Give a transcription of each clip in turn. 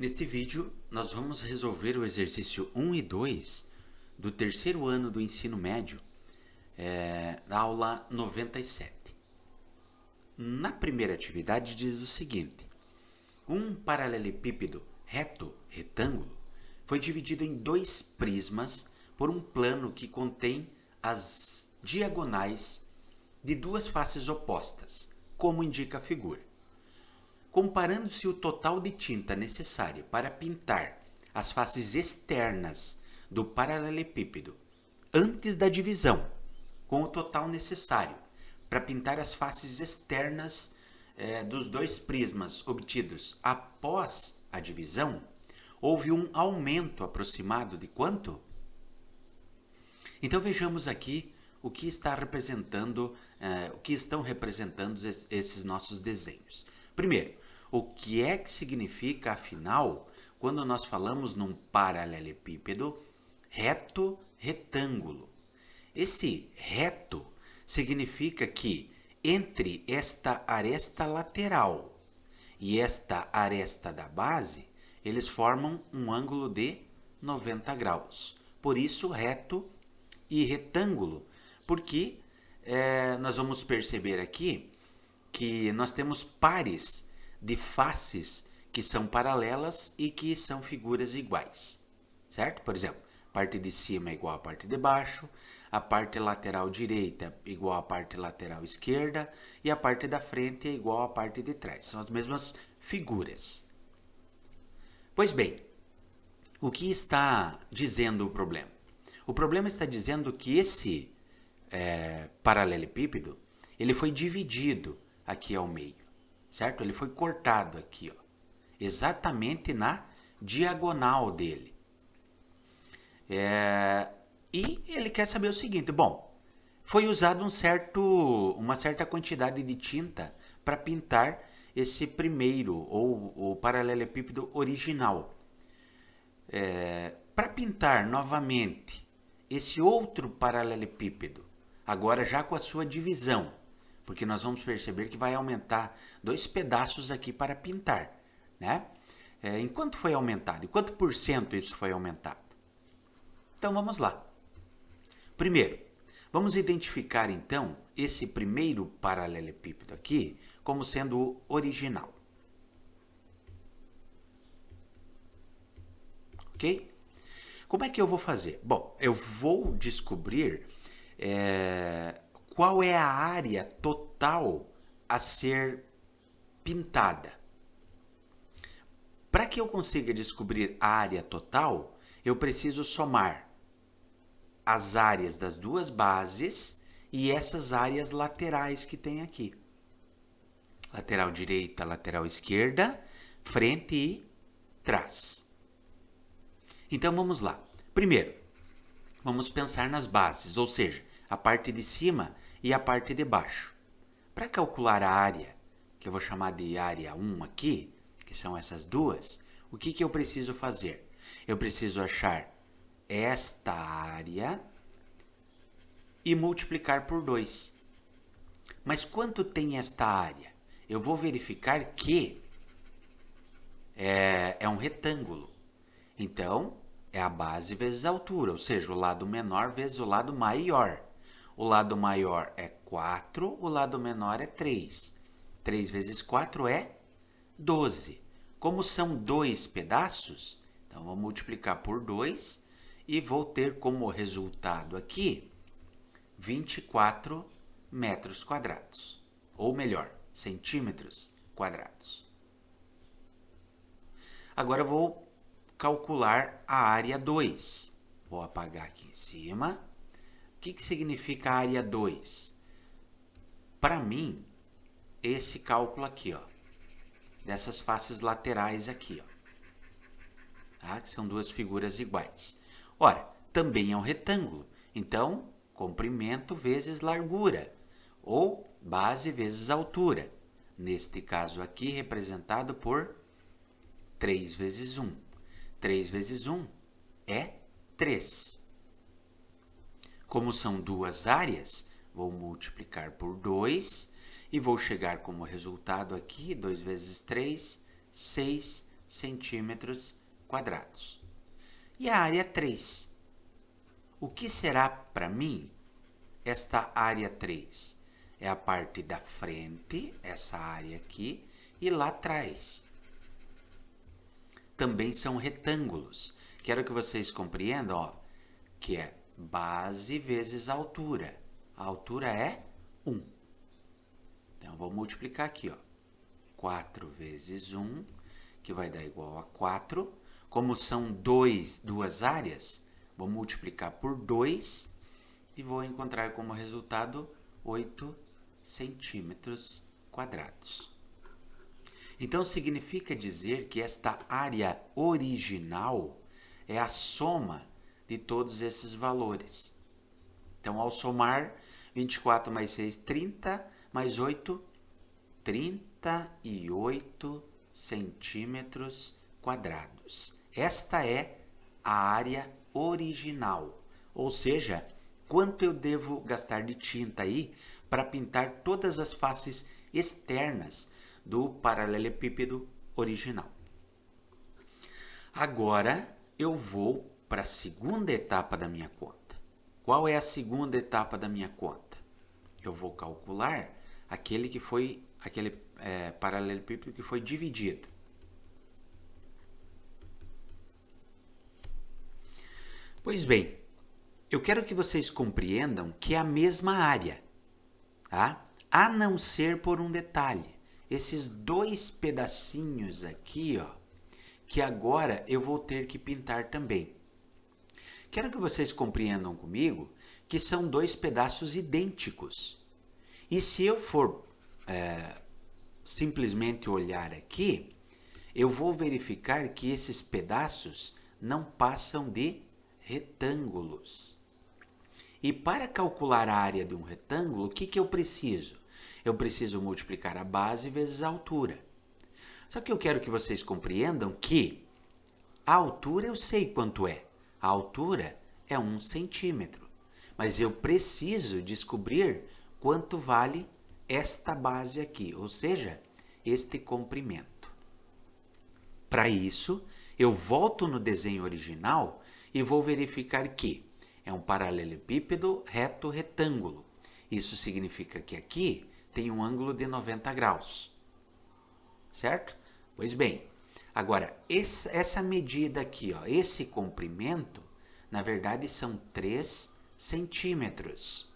Neste vídeo, nós vamos resolver o exercício 1 e 2 do terceiro ano do ensino médio, da aula 97. Na primeira atividade diz o seguinte: um paralelepípedo reto, retângulo, foi dividido em dois prismas por um plano que contém as diagonais de duas faces opostas, como indica a figura. Comparando-se o total de tinta necessário para pintar as faces externas do paralelepípedo antes da divisão, com o total necessário para pintar as faces externas dos dois prismas obtidos após a divisão, houve um aumento aproximado de quanto? Então vejamos aqui o que está representando, o que estão representando esses nossos desenhos. Primeiro, o que é que significa, afinal, quando nós falamos num paralelepípedo reto retângulo? Esse reto significa que entre esta aresta lateral e esta aresta da base, eles formam um ângulo de 90 graus. Por isso, reto e retângulo, porque nós vamos perceber aqui que nós temos pares de faces que são paralelas e que são figuras iguais, certo? Por exemplo, a parte de cima é igual à parte de baixo, a parte lateral direita é igual à parte lateral esquerda e a parte da frente é igual à parte de trás. São as mesmas figuras. Pois bem, o que está dizendo o problema? O problema está dizendo que esse paralelepípedo ele foi dividido aqui ao meio, certo? Ele foi cortado aqui, ó, exatamente na diagonal dele. E ele quer saber o seguinte: bom, foi usado uma certa quantidade de tinta para pintar esse primeiro, ou o paralelepípedo original. Para pintar novamente esse outro paralelepípedo, agora já com a sua divisão, porque nós vamos perceber que vai aumentar dois pedaços aqui para pintar, né? Em quanto foi aumentado? Em quanto por cento isso foi aumentado? Então vamos lá. Primeiro, vamos identificar então esse primeiro paralelepípedo aqui como sendo o original. Ok? Como é que eu vou fazer? Bom, eu vou descobrir qual é a área total a ser pintada. Para que eu consiga descobrir a área total, eu preciso somar as áreas das duas bases e essas áreas laterais que tem aqui. Lateral direita, lateral esquerda, frente e trás. Então vamos lá. Primeiro, vamos pensar nas bases, ou seja, a parte de cima e a parte de baixo. Para calcular a área, que eu vou chamar de área 1 aqui, que são essas duas, o que eu preciso fazer? Eu preciso achar esta área e multiplicar por 2. Mas quanto tem esta área? Eu vou verificar que é um retângulo. Então, é a base vezes a altura, ou seja, o lado menor vezes o lado maior. O lado maior é 4, o lado menor é 3. 3 vezes 4 é 12. Como são dois pedaços, então vou multiplicar por 2 e vou ter como resultado aqui 24 metros quadrados. Ou melhor, centímetros quadrados. Agora eu vou calcular a área 2. Vou apagar aqui em cima. O que significa a área 2? Para mim, esse cálculo aqui, ó, dessas faces laterais aqui, ó, tá? Que são duas figuras iguais. Ora, também é um retângulo, então comprimento vezes largura, ou base vezes altura. Neste caso aqui, representado por 3 vezes 1. 3 vezes 1 é 3. Como são duas áreas, vou multiplicar por 2 e vou chegar como resultado aqui, 2 vezes 3, 6 centímetros quadrados. E a área 3? O que será para mim esta área 3? É a parte da frente, essa área aqui, e lá atrás. Também são retângulos. Quero que vocês compreendam, ó, que é base vezes altura. A altura é 1. Então, vou multiplicar aqui, ó. 4 vezes 1, que vai dar igual a 4. Como são duas áreas, vou multiplicar por 2 e vou encontrar como resultado 8 centímetros quadrados. Então, significa dizer que esta área original é a soma de todos esses valores. Então, ao somar 24 mais 6, 30, mais 8, 38 centímetros quadrados. Esta é a área original, ou seja, quanto eu devo gastar de tinta aí para pintar todas as faces externas do paralelepípedo original. Agora eu vou para a segunda etapa da minha conta. Qual é a segunda etapa da minha conta? Eu vou calcular aquele paralelepípedo que foi dividido. Pois bem, eu quero que vocês compreendam que é a mesma área, tá? A não ser por um detalhe. Esses dois pedacinhos aqui, ó, que agora eu vou ter que pintar também. Quero que vocês compreendam comigo que são dois pedaços idênticos. E se eu for simplesmente olhar aqui, eu vou verificar que esses pedaços não passam de retângulos. E para calcular a área de um retângulo, o que eu preciso? Eu preciso multiplicar a base vezes a altura. Só que eu quero que vocês compreendam que a altura eu sei quanto é. A altura é 1 centímetro. Mas eu preciso descobrir quanto vale esta base aqui, ou seja, este comprimento. Para isso, eu volto no desenho original e vou verificar que é um paralelepípedo reto retângulo. Isso significa que aqui tem um ângulo de 90 graus. Certo? Pois bem, agora essa medida aqui, ó, esse comprimento, na verdade são 3 centímetros.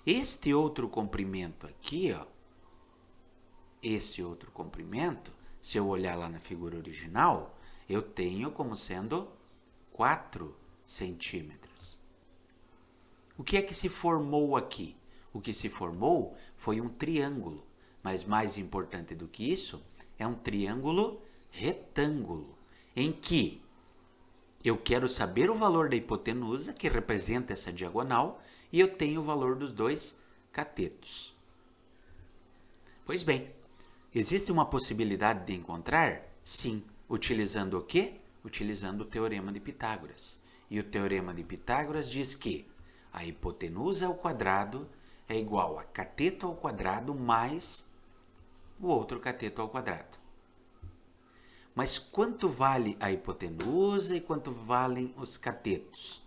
Este outro comprimento aqui, ó, esse outro comprimento, se eu olhar lá na figura original, eu tenho como sendo 4 centímetros. O que é que se formou aqui? O que se formou foi um triângulo, mas mais importante do que isso, é um triângulo retângulo, em que eu quero saber o valor da hipotenusa, que representa essa diagonal, e eu tenho o valor dos dois catetos. Pois bem, existe uma possibilidade de encontrar? Sim, utilizando o quê? Utilizando o Teorema de Pitágoras. E o Teorema de Pitágoras diz que a hipotenusa ao quadrado é igual a cateto ao quadrado mais o outro cateto ao quadrado. Mas quanto vale a hipotenusa e quanto valem os catetos?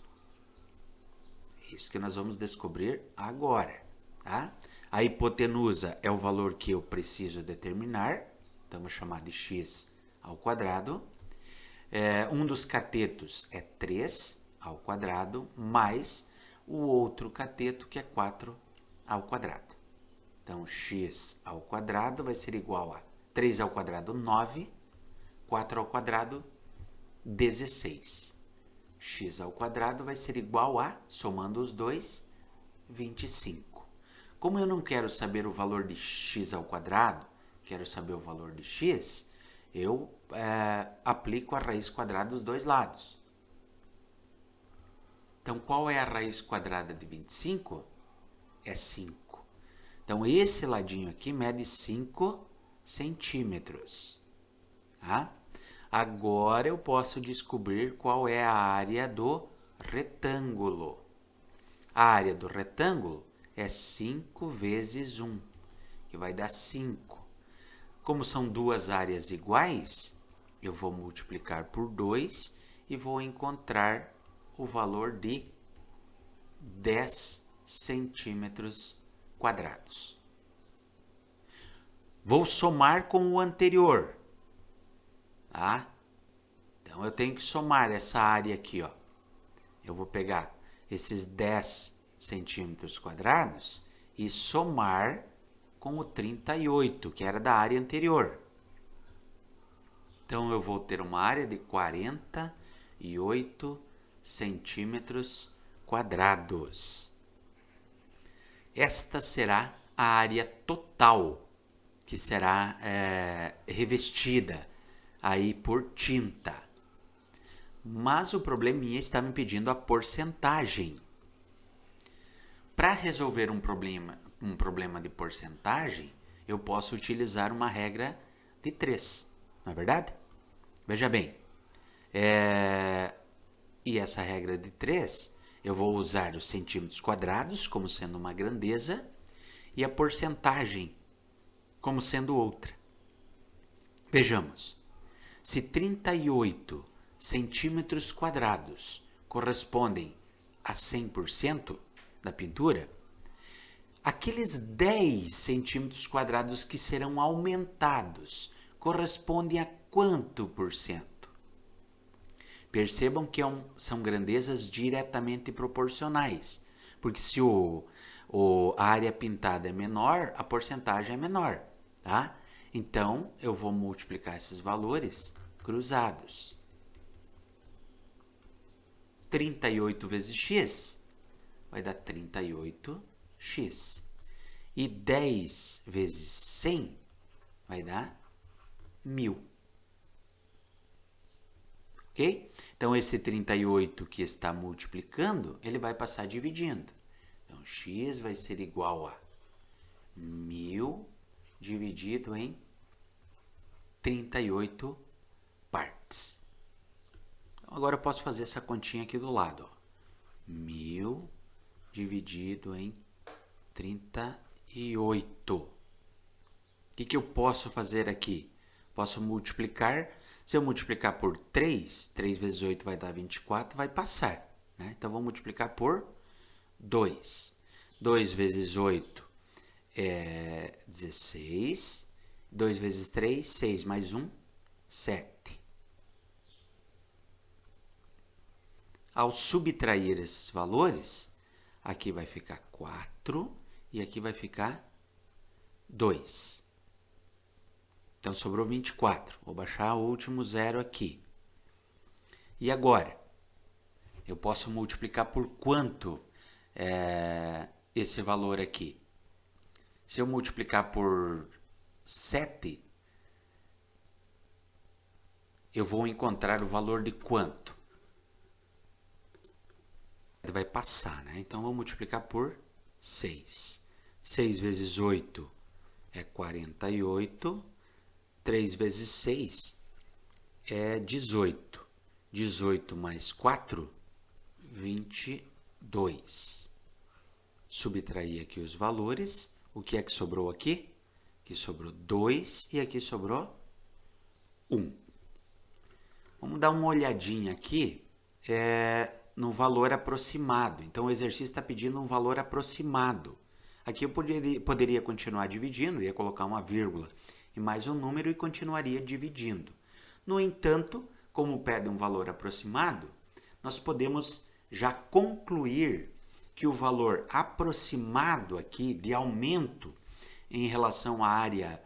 É isso que nós vamos descobrir agora, tá? A hipotenusa é o valor que eu preciso determinar, então vou chamar de x ao quadrado. Um dos catetos é 3 ao quadrado, mais o outro cateto que é 4 ao quadrado. Então, x ao quadrado vai ser igual a 3 ao quadrado, 9, 4 ao quadrado, 16. X ao quadrado vai ser igual a, somando os dois, 25. Como eu não quero saber o valor de x ao quadrado, quero saber o valor de x, eu aplico a raiz quadrada dos dois lados. Então, qual é a raiz quadrada de 25? É 5. Então, esse ladinho aqui mede 5 centímetros. Tá? Agora, eu posso descobrir qual é a área do retângulo. A área do retângulo é 5 vezes 1, que vai dar 5. Como são duas áreas iguais, eu vou multiplicar por 2 e vou encontrar o valor de 10 centímetros quadrados. Vou somar com o anterior, tá? Então, eu tenho que somar essa área aqui, ó. Eu vou pegar esses 10 centímetros quadrados e somar com o 38, que era da área anterior. Então, eu vou ter uma área de 48 centímetros quadrados. Esta será a área total que será revestida aí por tinta. Mas o probleminha está me pedindo a porcentagem. Para resolver um problema de porcentagem, eu posso utilizar uma regra de 3, não é verdade? Veja bem, e essa regra de 3, eu vou usar os centímetros quadrados como sendo uma grandeza e a porcentagem como sendo outra. Vejamos, se 38 centímetros quadrados correspondem a 100% da pintura, aqueles 10 centímetros quadrados que serão aumentados correspondem a quanto por cento? Percebam que são grandezas diretamente proporcionais, porque se a área pintada é menor, a porcentagem é menor, tá? Então, eu vou multiplicar esses valores cruzados. 38 vezes x vai dar 38x. E 10 vezes 100 vai dar 1000. Ok? Então, esse 38 que está multiplicando, ele vai passar dividindo. Então, x vai ser igual a 1000 dividido em 38 partes. Então, agora eu posso fazer essa continha aqui do lado. Ó. 1000 dividido em 38. O que eu posso fazer aqui? Posso multiplicar. Se eu multiplicar por 3, 3 vezes 8 vai dar 24, vai passar. Né? Então, vou multiplicar por 2. 2 vezes 8 é 16. 2 vezes 3, 6 mais 1, 7. Ao subtrair esses valores, aqui vai ficar 4 e aqui vai ficar 2. Então, sobrou 24. Vou baixar o último zero aqui. E agora? Eu posso multiplicar por quanto esse valor aqui? Se eu multiplicar por 7, eu vou encontrar o valor de quanto? Vai passar, né? Então, vou multiplicar por 6. 6 vezes 8 é 48. 3 vezes 6 é 18. 18 mais 4, 22. Subtrair aqui os valores. O que é que sobrou aqui? Aqui sobrou 2 e aqui sobrou 1. Vamos dar uma olhadinha aqui no valor aproximado. Então, o exercício está pedindo um valor aproximado. Aqui eu poderia continuar dividindo, ia colocar uma vírgula e mais um número e continuaria dividindo. No entanto, como pede um valor aproximado, nós podemos já concluir que o valor aproximado aqui de aumento em relação à área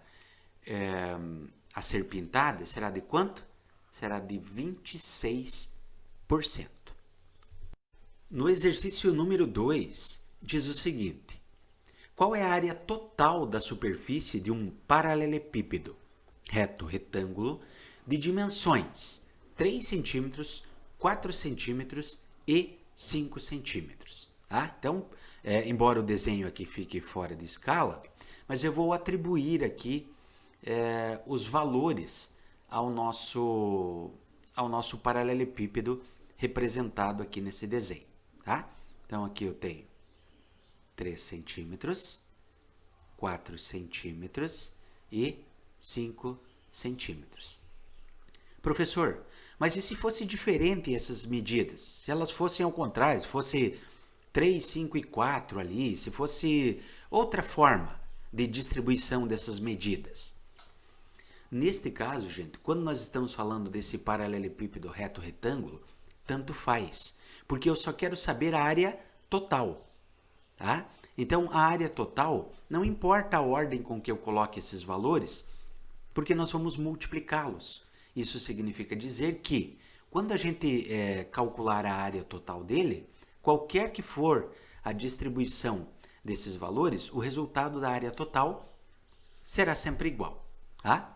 a ser pintada será de quanto? Será de 26%. No exercício número 2, diz o seguinte: qual é a área total da superfície de um paralelepípedo reto retângulo de dimensões 3 centímetros, 4 centímetros e 5 centímetros? Tá? Então, embora o desenho aqui fique fora de escala, mas eu vou atribuir aqui os valores ao nosso paralelepípedo representado aqui nesse desenho. Tá? Então, aqui eu tenho 3 centímetros, 4 centímetros e 5 centímetros. Professor, mas e se fosse diferente essas medidas? Se elas fossem ao contrário, se fosse 3, 5 e 4 ali, se fosse outra forma de distribuição dessas medidas? Neste caso, gente, quando nós estamos falando desse paralelepípedo reto retângulo, tanto faz, porque eu só quero saber a área total, tá? Então, a área total, não importa a ordem com que eu coloque esses valores, porque nós vamos multiplicá-los. Isso significa dizer que, quando a gente calcular a área total dele, qualquer que for a distribuição desses valores, o resultado da área total será sempre igual, tá?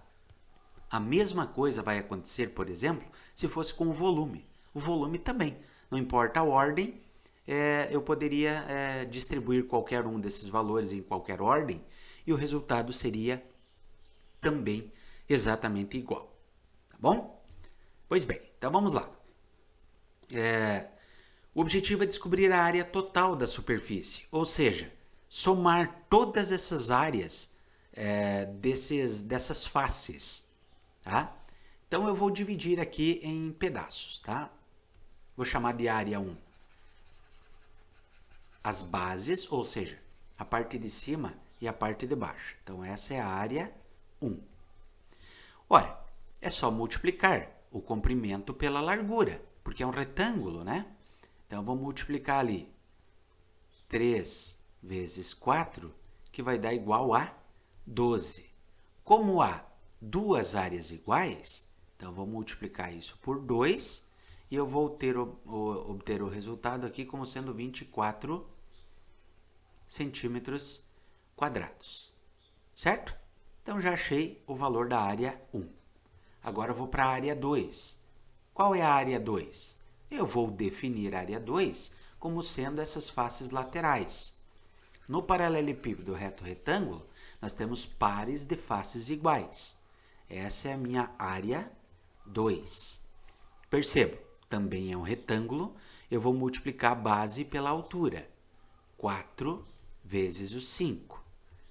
A mesma coisa vai acontecer, por exemplo, se fosse com o volume. O volume também, não importa a ordem, eu poderia distribuir qualquer um desses valores em qualquer ordem e o resultado seria também exatamente igual. Tá bom? Pois bem, então vamos lá. O objetivo é descobrir a área total da superfície, ou seja, somar todas essas áreas dessas faces. Tá? Então eu vou dividir aqui em pedaços, tá? Vou chamar de área 1 as bases, ou seja, a parte de cima e a parte de baixo. Então essa é a área 1. Ora, é só multiplicar o comprimento pela largura, porque é um retângulo, né? Então vou multiplicar ali 3 vezes 4, que vai dar igual a 12. Como há duas áreas iguais, então vou multiplicar isso por 2 e eu vou obter o resultado aqui como sendo 24 centímetros quadrados, certo? Então já achei o valor da área 1. Agora eu vou para a área 2. Qual é a área 2? Eu vou definir a área 2 como sendo essas faces laterais. No paralelepípedo reto retângulo, nós temos pares de faces iguais. Essa é a minha área 2. Percebo, também é um retângulo, eu vou multiplicar a base pela altura. 4 vezes o 5.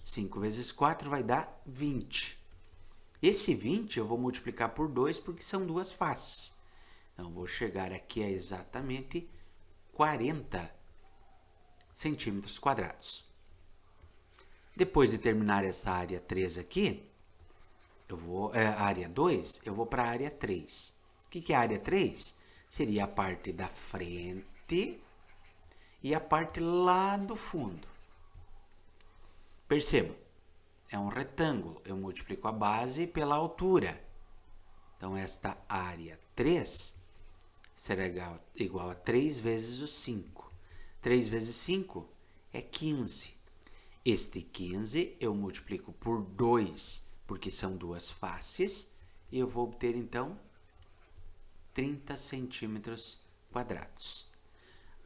5 vezes 4 vai dar 20. Esse 20 eu vou multiplicar por 2 porque são duas faces. Então, vou chegar aqui a exatamente 40 centímetros quadrados. Depois de terminar essa área 3 aqui, a área 2, eu vou para a área 3. O que é a área 3? Seria a parte da frente e a parte lá do fundo. Perceba, é um retângulo. Eu multiplico a base pela altura. Então, esta área 3 será igual a 3 vezes o 5. 3 vezes 5 é 15. Este 15 eu multiplico por 2, porque são duas faces, e eu vou obter, então, 30 centímetros quadrados.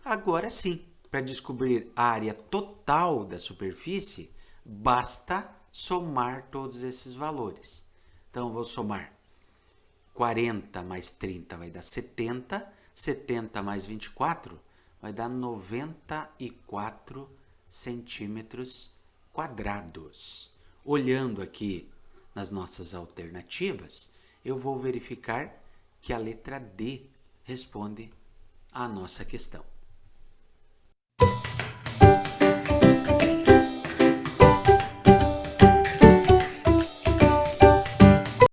Agora sim, para descobrir a área total da superfície, basta somar todos esses valores. Então, eu vou somar 40 mais 30 vai dar 70, 70 mais 24 vai dar 94 centímetros quadrados. Olhando aqui nas nossas alternativas, eu vou verificar que a letra D responde à nossa questão.